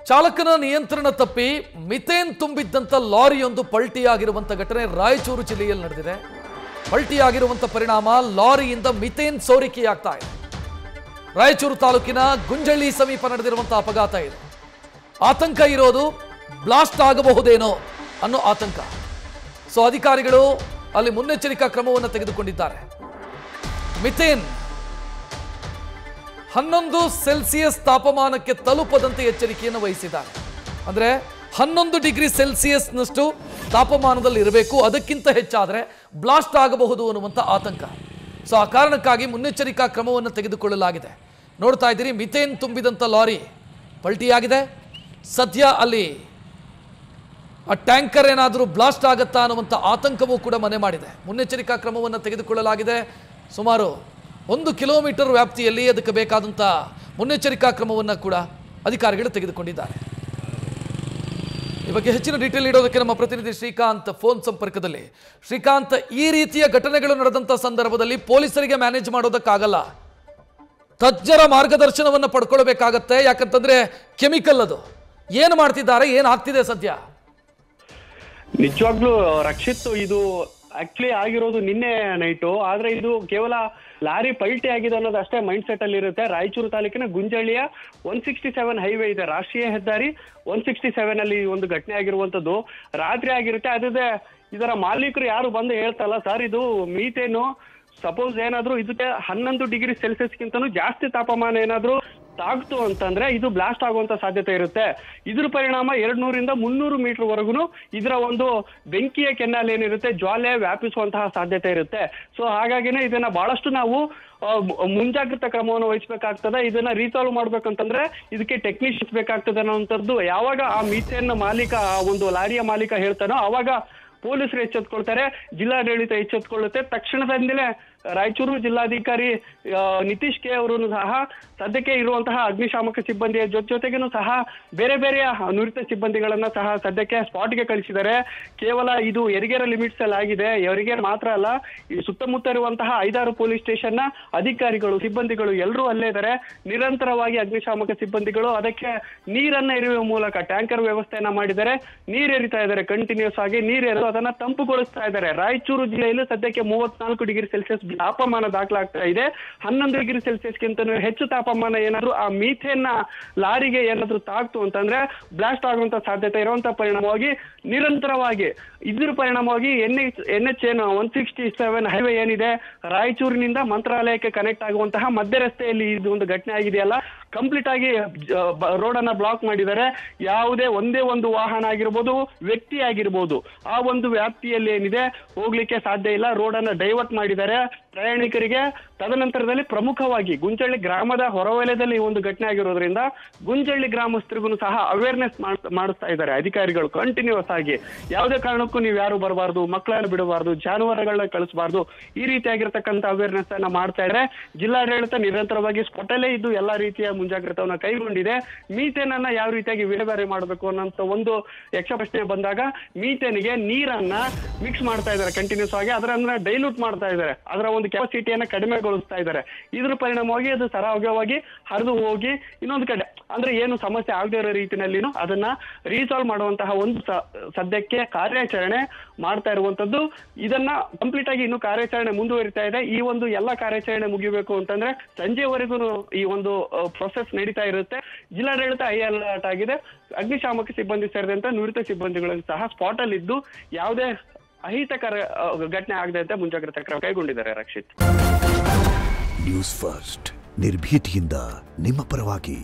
ಚಾಲಕನ ನಿಯಂತ್ರಣ ತಪ್ಪಿ ಮಿಥೇನ್ ತುಂಬಿದ್ದಂಥ ಲಾರಿಯೊಂದು ಪಲ್ಟಿಯಾಗಿರುವಂಥ ಘಟನೆ ರಾಯಚೂರು ಜಿಲ್ಲೆಯಲ್ಲಿ ನಡೆದಿದೆ. ಪಲ್ಟಿಯಾಗಿರುವಂಥ ಪರಿಣಾಮ ಲಾರಿಯಿಂದ ಮಿಥೇನ್ ಸೋರಿಕೆಯಾಗ್ತಾ ಇದೆ. ರಾಯಚೂರು ತಾಲೂಕಿನ ಗುಂಜಳ್ಳಿ ಸಮೀಪ ನಡೆದಿರುವಂಥ ಅಪಘಾತ ಇದು. ಆತಂಕ ಇರೋದು ಬ್ಲಾಸ್ಟ್ ಆಗಬಹುದೇನೋ ಅನ್ನೋ ಆತಂಕ. ಸೊ ಅಧಿಕಾರಿಗಳು ಅಲ್ಲಿ ಮುನ್ನೆಚ್ಚರಿಕಾ ಕ್ರಮವನ್ನು ತೆಗೆದುಕೊಂಡಿದ್ದಾರೆ. ಮಿಥೇನ್ 11 ಸೆಲ್ಸಿಯಸ್ ತಾಪಮಾನಕ್ಕೆ ತಲುಪದಂತೆ ಎಚ್ಚರಿಕೆಯನ್ನು ವಹಿಸಿದ್ದಾರೆ. ಅಂದರೆ 11 ಡಿಗ್ರಿ ಸೆಲ್ಸಿಯಸ್ನಷ್ಟು ತಾಪಮಾನದಲ್ಲಿ ಇರಬೇಕು, ಅದಕ್ಕಿಂತ ಹೆಚ್ಚಾದರೆ ಬ್ಲಾಸ್ಟ್ ಆಗಬಹುದು ಅನ್ನುವಂಥ ಆತಂಕ. ಸೊ ಆ ಕಾರಣಕ್ಕಾಗಿ ಮುನ್ನೆಚ್ಚರಿಕಾ ಕ್ರಮವನ್ನು ತೆಗೆದುಕೊಳ್ಳಲಾಗಿದೆ. ನೋಡ್ತಾ ಇದ್ದೀರಿ, ಮಿಥೇನ್ ತುಂಬಿದಂಥ ಲಾರಿ ಪಲ್ಟಿಯಾಗಿದೆ. ಸದ್ಯ ಅಲ್ಲಿ ಆ ಟ್ಯಾಂಕರ್ ಏನಾದರೂ ಬ್ಲಾಸ್ಟ್ ಆಗುತ್ತಾ ಅನ್ನುವಂಥ ಆತಂಕವೂ ಕೂಡ ಮನೆ ಮಾಡಿದೆ. ಮುನ್ನೆಚ್ಚರಿಕಾ ಕ್ರಮವನ್ನು ತೆಗೆದುಕೊಳ್ಳಲಾಗಿದೆ. ಸುಮಾರು 1 ಕಿಲೋಮೀಟರ್ ವ್ಯಾಪ್ತಿಯಲ್ಲಿ ಅದಕ್ಕೆ ಬೇಕಾದಂಥ ಮುನ್ನೆಚ್ಚರಿಕಾ ಕ್ರಮವನ್ನು ಕೂಡ ಅಧಿಕಾರಿಗಳು ತೆಗೆದುಕೊಂಡಿದ್ದಾರೆ. ಈ ಬಗ್ಗೆ ಹೆಚ್ಚಿನ ಡೀಟೇಲ್ ನೀಡೋದಕ್ಕೆ ನಮ್ಮ ಪ್ರತಿನಿಧಿ ಶ್ರೀಕಾಂತ್ ಫೋನ್ ಸಂಪರ್ಕದಲ್ಲಿ. ಶ್ರೀಕಾಂತ್, ಈ ರೀತಿಯ ಘಟನೆಗಳು ನಡೆದಂಥ ಸಂದರ್ಭದಲ್ಲಿ ಪೊಲೀಸರಿಗೆ ಮ್ಯಾನೇಜ್ ಮಾಡೋದಕ್ಕಾಗಲ್ಲ, ತಜ್ಞರ ಮಾರ್ಗದರ್ಶನವನ್ನು ಪಡ್ಕೊಳ್ಬೇಕಾಗತ್ತೆ. ಯಾಕಂತಂದ್ರೆ ಕೆಮಿಕಲ್ ಅದು. ಏನು ಮಾಡ್ತಿದ್ದಾರೆ, ಏನಾಗ್ತಿದೆ ಸದ್ಯ? ನಿಜವಾಗ್ಲೂ ರಕ್ಷಿತ್, ಇದು ಆಕ್ಚುಲಿ ಆಗಿರೋದು ನಿನ್ನೆ ನೈಟು. ಆದ್ರೆ ಇದು ಕೇವಲ ಲಾರಿ ಪಲ್ಟಿ ಆಗಿದೆ ಅನ್ನೋದು ಅಷ್ಟೇ ಮೈಂಡ್ ಸೆಟ್ ಅಲ್ಲಿ ಇರುತ್ತೆ. ರಾಯಚೂರು ತಾಲೂಕಿನ ಗುಂಜಳ್ಳಿಯ 167 ಹೈವೇ ಇದೆ, ರಾಷ್ಟ್ರೀಯ ಹೆದ್ದಾರಿ 167 ಅಲ್ಲಿ ಒಂದು ಘಟನೆ ಆಗಿರುವಂತದ್ದು. ರಾತ್ರಿ ಆಗಿರುತ್ತೆ. ಅದೇ ಇದರ ಮಾಲೀಕರು ಯಾರು ಬಂದು ಹೇಳ್ತಲ್ಲ, ಸರ್ ಇದು ಮೀಥೇನು ಸಪೋಸ್ ಏನಾದ್ರು ಇದಕ್ಕೆ 11 ಡಿಗ್ರಿ ಸೆಲ್ಸಿಯಸ್ಗಿಂತನೂ ಜಾಸ್ತಿ ತಾಪಮಾನ ಏನಾದ್ರು ತಾಗ್ತು ಅಂತಂದ್ರೆ ಇದು ಬ್ಲಾಸ್ಟ್ ಆಗುವಂತ ಸಾಧ್ಯತೆ ಇರುತ್ತೆ. ಇದ್ರ ಪರಿಣಾಮ 200 ರಿಂದ 300 ಮೀಟರ್ ವರೆಗೂ ಇದರ ಒಂದು ಬೆಂಕಿಯ ಕೆನ್ನಾಲ್ ಏನಿರುತ್ತೆ ಜ್ವಾಲೆ ವ್ಯಾಪಿಸುವಂತಹ ಸಾಧ್ಯತೆ ಇರುತ್ತೆ. ಸೊ ಹಾಗಾಗಿನೇ ಇದನ್ನ ಬಹಳಷ್ಟು ನಾವು ಮುಂಜಾಗ್ರತಾ ಕ್ರಮವನ್ನು ವಹಿಸಬೇಕಾಗ್ತದೆ. ಇದನ್ನ ರೀಸಾಲ್ವ್ ಮಾಡ್ಬೇಕಂತಂದ್ರೆ ಇದಕ್ಕೆ ಟೆಕ್ನಿಷಿಯನ್ಸ್ ಬೇಕಾಗ್ತದೆ ಅನ್ನೋಂಥದ್ದು ಯಾವಾಗ ಆ ಮೀಥೇನ್ ಮಾಲೀಕ, ಆ ಒಂದು ಲಾರಿಯ ಮಾಲೀಕ ಹೇಳ್ತಾನೋ ಅವಾಗ ಪೊಲೀಸರು ಎಚ್ಚೆತ್ಕೊಳ್ತಾರೆ, ಜಿಲ್ಲಾಡಳಿತ ಎಚ್ಚೆತ್ಕೊಳ್ಳುತ್ತೆ. ತಕ್ಷಣದಿಂದಲೇ ರಾಯಚೂರು ಜಿಲ್ಲಾಧಿಕಾರಿ ನಿತೀಶ್ ಕೆ ಅವರು ಸಹ ಸದ್ಯಕ್ಕೆ ಇರುವಂತಹ ಅಗ್ನಿಶಾಮಕ ಸಿಬ್ಬಂದಿಯ ಜೊತೆಗೇನು ಸಹ ಬೇರೆ ಬೇರೆಯ ನುರಿತ ಸಿಬ್ಬಂದಿಗಳನ್ನ ಸಹ ಸದ್ಯಕ್ಕೆ ಸ್ಪಾಟ್ಗೆ ಕಳಿಸಿದ್ದಾರೆ. ಕೇವಲ ಇದು ಯರಿಗೆರೆ ಲಿಮಿಟ್ಸ್ ಅಲ್ಲಿ ಆಗಿದೆ. ಯರಿಗೆರೆ ಮಾತ್ರ ಅಲ್ಲ, ಈ ಸುತ್ತಮುತ್ತ ಇರುವಂತಹ 5-6 ಪೊಲೀಸ್ ಸ್ಟೇಷನ್ ನ ಅಧಿಕಾರಿಗಳು, ಸಿಬ್ಬಂದಿಗಳು ಎಲ್ಲರೂ ಅಲ್ಲೇ ಇದ್ದಾರೆ. ನಿರಂತರವಾಗಿ ಅಗ್ನಿಶಾಮಕ ಸಿಬ್ಬಂದಿಗಳು ಅದಕ್ಕೆ ನೀರನ್ನ ಎರೆಯುವ ಮೂಲಕ ಟ್ಯಾಂಕರ್ ವ್ಯವಸ್ಥೆಯನ್ನ ಮಾಡಿದ್ದಾರೆ. ನೀರು ಎರಿತಾ ಇದ್ದಾರೆ, ಕಂಟಿನ್ಯೂಸ್ ಆಗಿ ನೀರು ಅದನ್ನ ತಂಪುಗೊಳಿಸ್ತಾ ಇದ್ದಾರೆ. ರಾಯಚೂರು ಜಿಲ್ಲೆಯಲ್ಲಿ ಸದ್ಯಕ್ಕೆ 34 ಡಿಗ್ರಿ ಸೆಲ್ಸಿಯಸ್ ತಾಪಮಾನ ದಾಖಲಾಗ್ತಾ ಇದೆ. 11 ಡಿಗ್ರಿ ಸೆಲ್ಸಿಯಸ್ಗಿಂತ ಹೆಚ್ಚು ತಾಪಮಾನ ಏನಾದ್ರು ಆ ಮೀಥೇನ್ ಲಾರಿಗೆ ಏನಾದ್ರು ತಾಗ್ತು ಅಂತಂದ್ರೆ ಬ್ಲಾಸ್ಟ್ ಆಗುವಂತ ಸಾಧ್ಯತೆ ಇರುವಂತ ಪರಿಣಾಮವಾಗಿ ನಿರಂತರವಾಗಿ ಇದ್ರ ಪರಿಣಾಮವಾಗಿ NH 167 ಹೈವೇ ಏನಿದೆ ರಾಯಚೂರಿನಿಂದ ಮಂತ್ರಾಲಯಕ್ಕೆ ಕನೆಕ್ಟ್ ಆಗುವಂತಹ ಮಧ್ಯ ರಸ್ತೆಯಲ್ಲಿ ಇದು ಒಂದು ಘಟನೆ ಆಗಿದೆಯಲ್ಲ, ಕಂಪ್ಲೀಟ್ ಆಗಿ ರೋಡ್ ಅನ್ನ ಬ್ಲಾಕ್ ಮಾಡಿದ್ದಾರೆ. ಯಾವುದೇ ಒಂದೇ ಒಂದು ವಾಹನ ಆಗಿರ್ಬೋದು, ವ್ಯಕ್ತಿ ಆಗಿರ್ಬೋದು, ಆ ಒಂದು ವ್ಯಾಪ್ತಿಯಲ್ಲಿ ಏನಿದೆ ಹೋಗ್ಲಿಕ್ಕೆ ಸಾಧ್ಯ ಇಲ್ಲ. ರೋಡ್ ಅನ್ನ ಡೈವರ್ಟ್ ಮಾಡಿದ್ದಾರೆ ಪ್ರಯಾಣಿಕರಿಗೆ. ತದನಂತರದಲ್ಲಿ ಪ್ರಮುಖವಾಗಿ ಗುಂಜಳ್ಳಿ ಗ್ರಾಮದ ಹೊರವಲಯದಲ್ಲಿ ಈ ಒಂದು ಘಟನೆ ಆಗಿರೋದ್ರಿಂದ ಗುಂಜಳ್ಳಿ ಗ್ರಾಮಸ್ಥರಿಗೂ ಸಹ ಅವೇರ್ನೆಸ್ ಮಾಡಿಸ್ತಾ ಇದ್ದಾರೆ ಅಧಿಕಾರಿಗಳು ಕಂಟಿನ್ಯೂಸ್ ಆಗಿ. ಯಾವುದೇ ಕಾರಣಕ್ಕೂ ನೀವು ಯಾರು ಬರಬಾರ್ದು, ಮಕ್ಕಳನ್ನು ಬಿಡಬಾರ್ದು, ಜಾನುವಾರುಗಳನ್ನ ಕಳಿಸಬಾರ್ದು, ಈ ರೀತಿಯಾಗಿರ್ತಕ್ಕಂಥ ಅವೇರ್ನೆಸ್ ಅನ್ನ ಮಾಡ್ತಾ ಇದ್ದಾರೆ. ಜಿಲ್ಲಾಡಳಿತ ನಿರಂತರವಾಗಿ ಸ್ಪಾಟಲ್ಲೇ ಇದ್ದು ಎಲ್ಲಾ ರೀತಿಯ ಮುಂಜಾಗ್ರತವನ್ನ ಕೈಗೊಂಡಿದೆ. ಮೀಥೇನ್ ಅನ್ನ ಯಾವ ರೀತಿಯಾಗಿ ವಿಲೇವಾರಿ ಮಾಡಬೇಕು ಅನ್ನೋ ಒಂದು ಯಕ್ಷ ಪ್ರಶ್ನೆ ಬಂದಾಗ ಮೀಥೇನ್ಗೆ ನೀರನ್ನ ಮಿಕ್ಸ್ ಮಾಡ್ತಾ ಇದ್ದಾರೆ ಕಂಟಿನ್ಯೂಸ್ ಆಗಿ. ಅದರನ್ನ ಡೈಲ್ಯೂಟ್ ಮಾಡ್ತಾ ಇದ್ದಾರೆ, ಅದರ ಒಂದು ಕೆಪಾಸಿಟಿಯನ್ನ ಕಡಿಮೆಗೊಳಿಸ್ತಾ ಇದ್ದಾರೆ. ಇದ್ರ ಪರಿಣಾಮವಾಗಿ ಅದು ಸರಾಗವಾಗಿ ಹರಿದು ಹೋಗಿ ಇನ್ನೊಂದು ಕಡೆ ಅಂದ್ರೆ ಏನು ಸಮಸ್ಯೆ ಆಗದೆ ಇರೋ ರೀತಿಯಲ್ಲಿನೂ ಅದನ್ನ ರೀಸಾಲ್ವ್ ಮಾಡುವಂತಹ ಒಂದು ಸದ್ಯಕ್ಕೆ ಕಾರ್ಯಾಚರಣೆ ಮಾಡ್ತಾ ಇರುವಂತದ್ದು. ಇದನ್ನ ಕಂಪ್ಲೀಟ್ ಆಗಿ ಇನ್ನು ಕಾರ್ಯಾಚರಣೆ ಮುಂದುವರಿತಾ ಇದೆ. ಈ ಒಂದು ಎಲ್ಲ ಕಾರ್ಯಾಚರಣೆ ಮುಗಿಬೇಕು ಅಂತಂದ್ರೆ ಸಂಜೆವರೆಗೂ ಈ ಒಂದು ಪ್ರೊಸೆಸ್ ನಡೀತಾ ಇರುತ್ತೆ. ಜಿಲ್ಲಾಡಳಿತ ಹೈ ಅಲರ್ಟ್ ಆಗಿದೆ. ಅಗ್ನಿಶಾಮಕ ಸಿಬ್ಬಂದಿ ಸೇರಿದಂತೆ ನುರಿತ ಸಿಬ್ಬಂದಿಗಳು ಸಹ ಸ್ಪಾಟ್ ಅಲ್ಲಿ ಇದ್ದು ಯಾವುದೇ ಅಹಿತಕರ ಘಟನೆ ಆಗದೆ ಅಂತ ಮುಂಜಾಗ್ರತಾ ಕ್ರಮ ಕೈಗೊಂಡಿದ್ದಾರೆ. ರಕ್ಷಿತ್, ನ್ಯೂಸ್ ಫಸ್ಟ್ ನಿರ್ಭೀತಿಯಿಂದ ನಿಮ್ಮ ಪರವಾಗಿ.